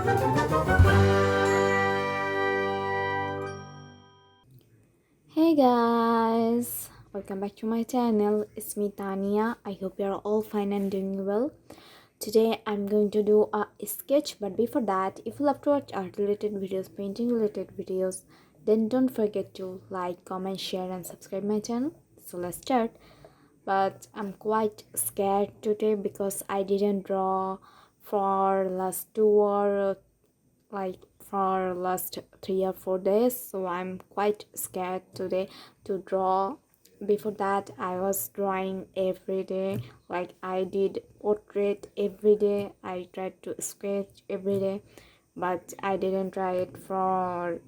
Hey guys, welcome back to my channel. It's me Tania. I hope you're all fine and doing well. Today I'm going to do a sketch, but before that, if you love to watch art related videos, painting related videos, then don't forget to like, comment, share and subscribe my channel. So let's start. But I'm quite scared today because I didn't draw for last 3 or 4 days, so I'm quite scared today to draw. Before that I was drawing every day, like I did portrait every day, I tried to sketch every day, but I didn't try it for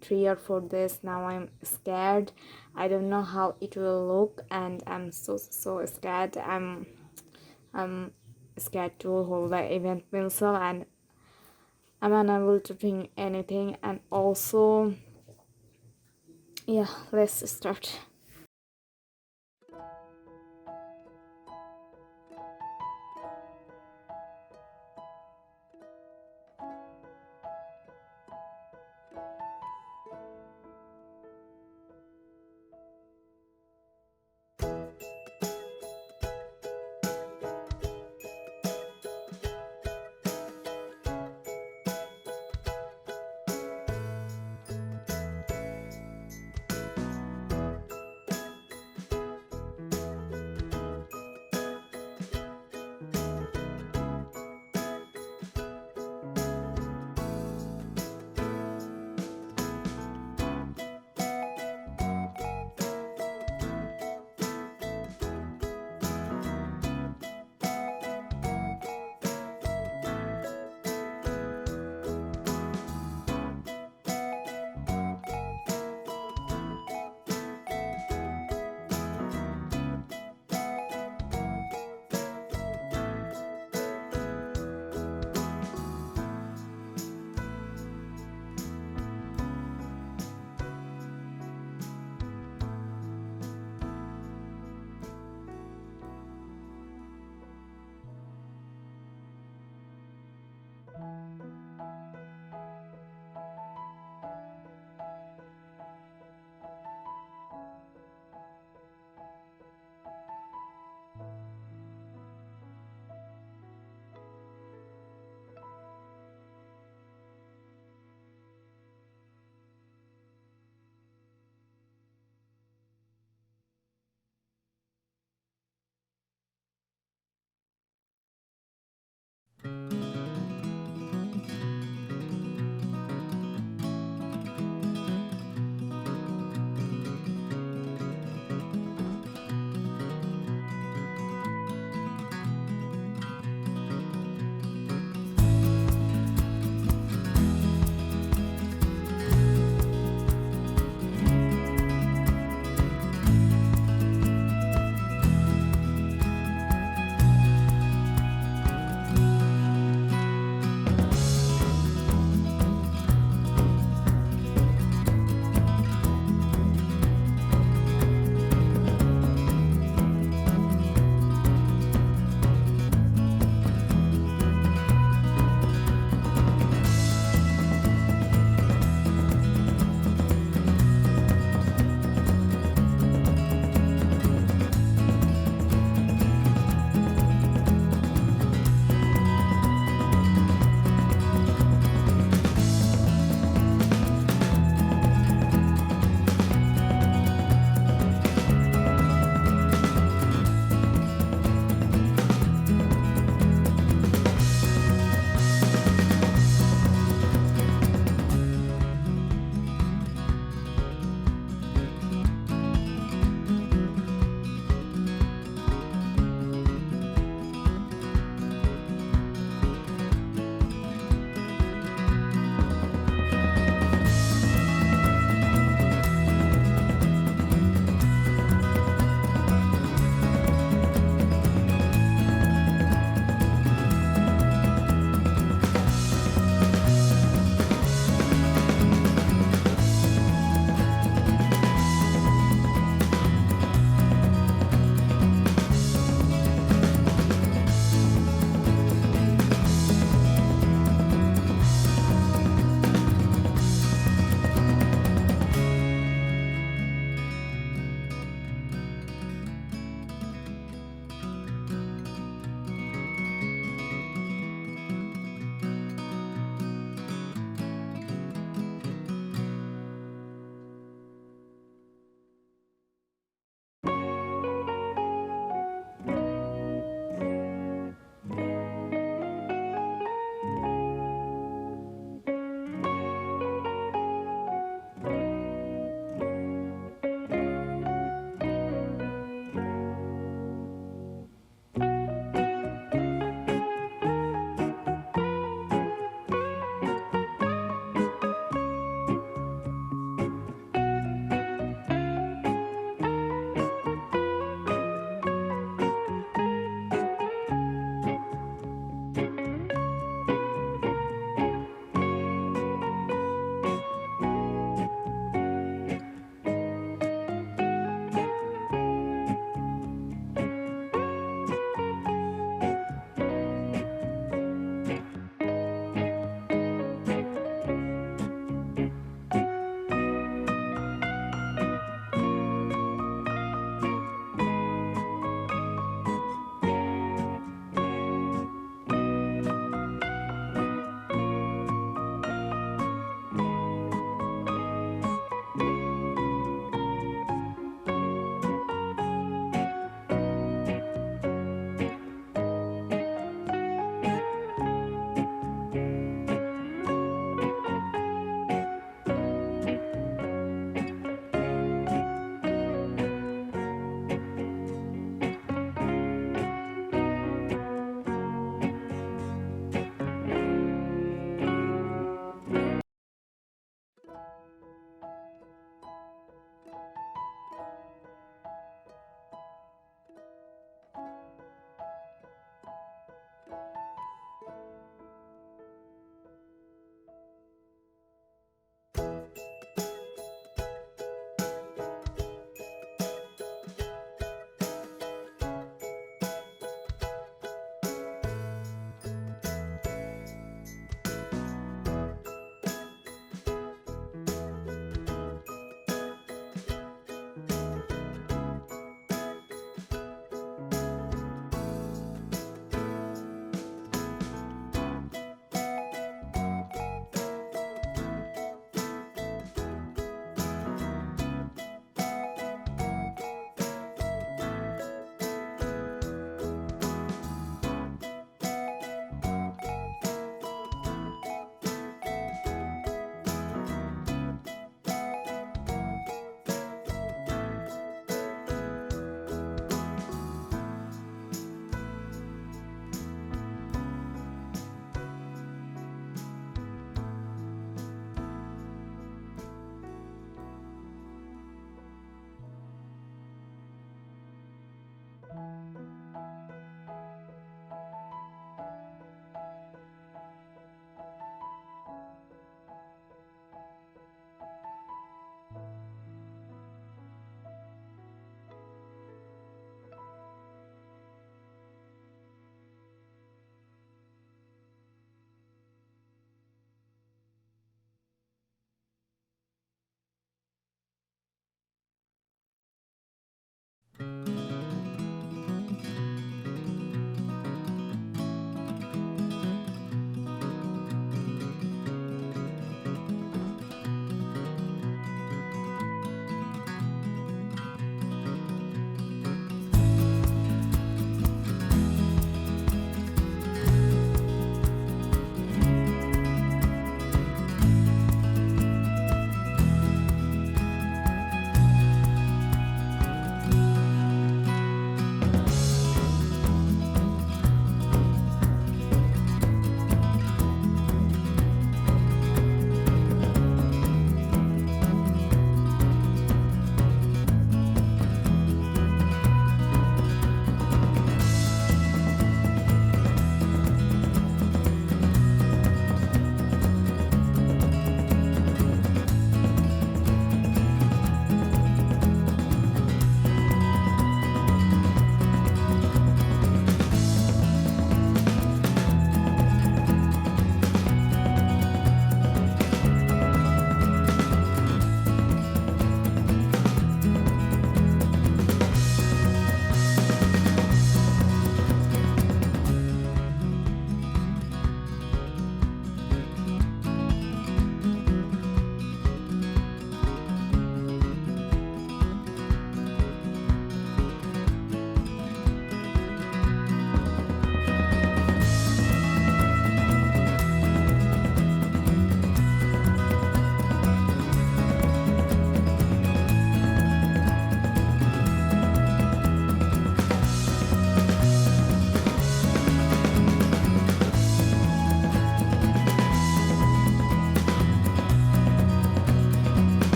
3 or 4 days. Now I'm scared. I don't know how it will look, and I'm so scared. I'm scared to hold the event pencil, and I'm unable to drink anything. And also, yeah, let's start.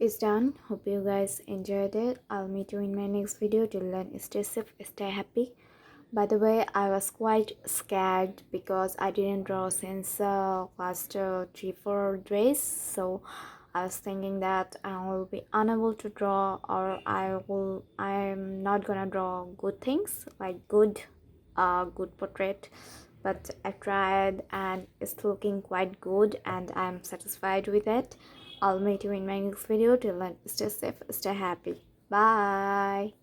is done. Hope you guys enjoyed it. I'll meet you in my next video. Till then, stay safe, stay happy. By the way, I was quite scared because I didn't draw since last 3-4 days. So I was thinking that I will be unable to draw, or I'm not gonna draw good things like good portrait. But I tried and it's looking quite good and I'm satisfied with it. I'll meet you in my next video. Till then, stay safe, stay happy. Bye.